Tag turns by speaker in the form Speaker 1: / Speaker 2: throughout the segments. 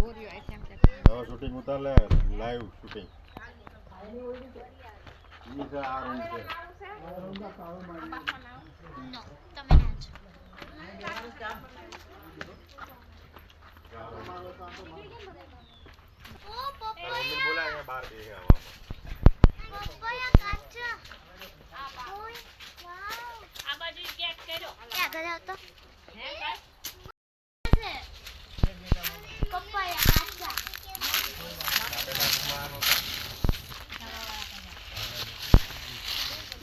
Speaker 1: હવે શૂટિંગ ઉતાર લે, લાઈવ શૂટિંગ. ઈ છે આ રૂમ છે.
Speaker 2: નો તમે ના છો. ઓ પપ્પા
Speaker 1: મમ્મી બોલાય બહાર બેહે આવા.
Speaker 2: પપ્પા કાચા ઓય વાવ આ બાજુ ગેટ કર્યો ક્યાં ગયો તો હે બસ પપ્પા કાચા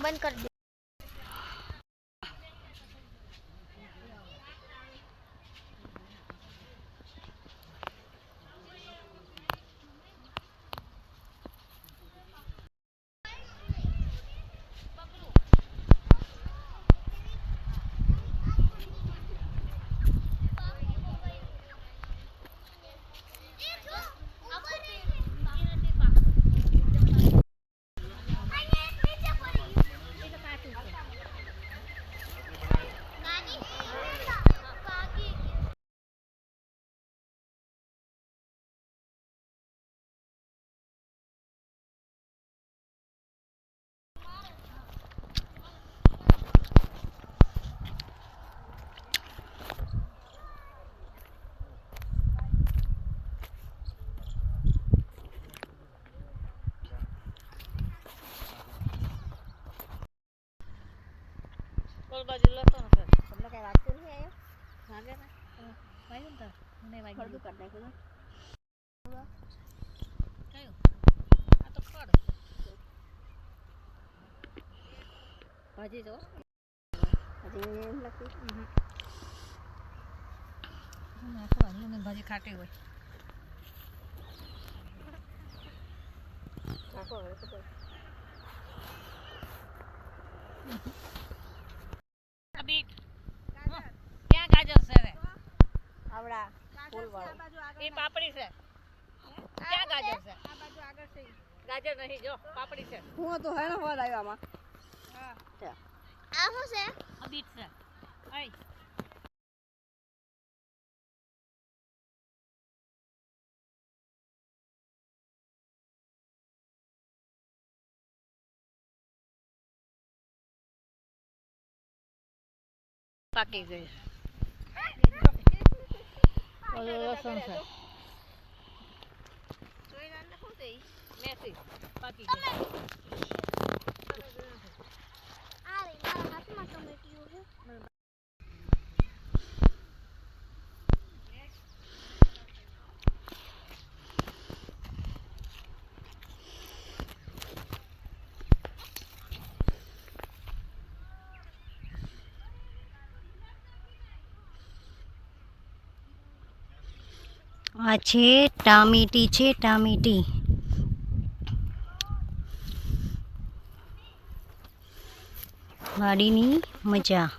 Speaker 2: બંધ कर दे बाजू लतो ना सर તમને કઈ વાગતું નહીં આયો વાગે ને વાગ્યું ને તો મને વાગ્યું ફરતું કરી નાખ્યું કયું આ તો ખડ ભાજી જો હજી એમ લખી ના તો આનું ભાજી ખાટી હોય ચાકો હવે તો अभी क्या गाजर से है आवड़ा फूल वाला ये पापड़ी से क्या गाजर से आ बाजू આગળ से गाजर नहीं जो पापड़ी से હું તો હેણ હોદ આવ્યો આમાં હા આ શું છે આ બીટ છે આય પાકી ગઈ ઓલો લસણ છે જોઈ ના નાખું તે મેથી પાકી ગઈ આ રે મારા હાથમાં ટમેટિયું છે આ છે ટામેટી છે ટામેટી વાડીની મજા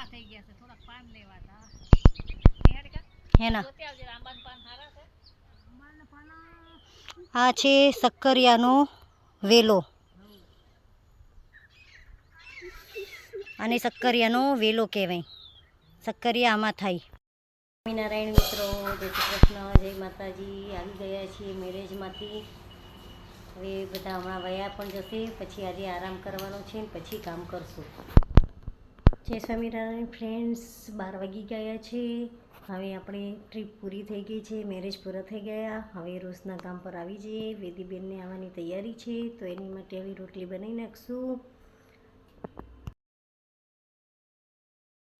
Speaker 2: થઈ ગયા છે થોડા પાન લેવાતા હેના આ છે સક્કરિયાનો વેલો અને સક્કરિયાનો વેલો કહેવાય સક્કરિયા આમાં થાય સ્વામિનારાયણ મિત્રો જય શ્રી કૃષ્ણ જય માતાજી આવી ગયા છીએ મેરેજમાંથી હવે બધા હમણાં વયા પણ જશે પછી આજે આરામ કરવાનો છે પછી કામ કરશું
Speaker 3: જય સ્વામિનારાયણ ફ્રેન્ડ્સ, 12 વાગી ગયા છે. હવે આપણે ટ્રીપ પૂરી થઈ ગઈ છે, મેરેજ પૂરા થઈ ગયા. હવે રોજના કામ પર આવી જઈએ. વેદીબેનને આવવાની તૈયારી છે, તો એની માટે હવે રોટલી બનાવી નાખશું.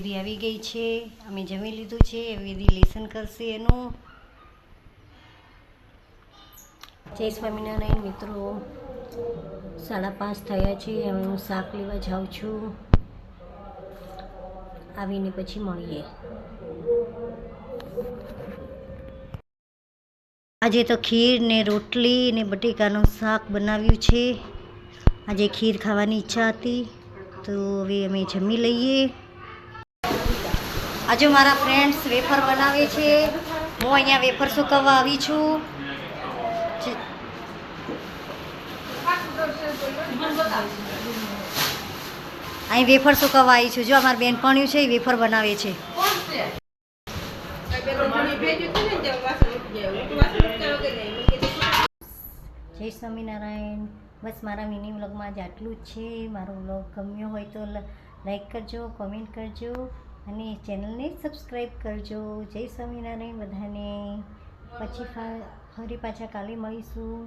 Speaker 3: વેદી આવી ગઈ છે, અમે જમી લીધું છે. વેદી લેસન કરશે એનું. જય સ્વામિનારાયણ મિત્રો, 5:30 થયા છે. હવે હું શાક લેવા જાઉં છું. આવીને પછી મળીએ. આજે તો ખીર ને રોટલી ને બટેકાનું શાક બનાવ્યું છે. આજે ખીર ખાવાની ઈચ્છા હતી, તો હવે અમે જમી લઈએ. આજે મારા ફ્રેન્ડ્સ વેફર બનાવે છે. હું અહીંયા વેફર સુકવવા આવી છું. અહીં વેફર સુકવવા આવી છું. જો અમારી બેનપણીઓ છે, એ વેફર બનાવે છે. જય સ્વામિનારાયણ. બસ મારા મિની વ્લોગમાં જ આટલું જ છે. મારો વ્લોગ ગમ્યો હોય તો લાઈક કરજો, કોમેન્ટ કરજો અને ચેનલને સબસ્ક્રાઈબ કરજો. જય સ્વામિનારાયણ બધાને. પછી ફરી પાછા કાલે મળીશું.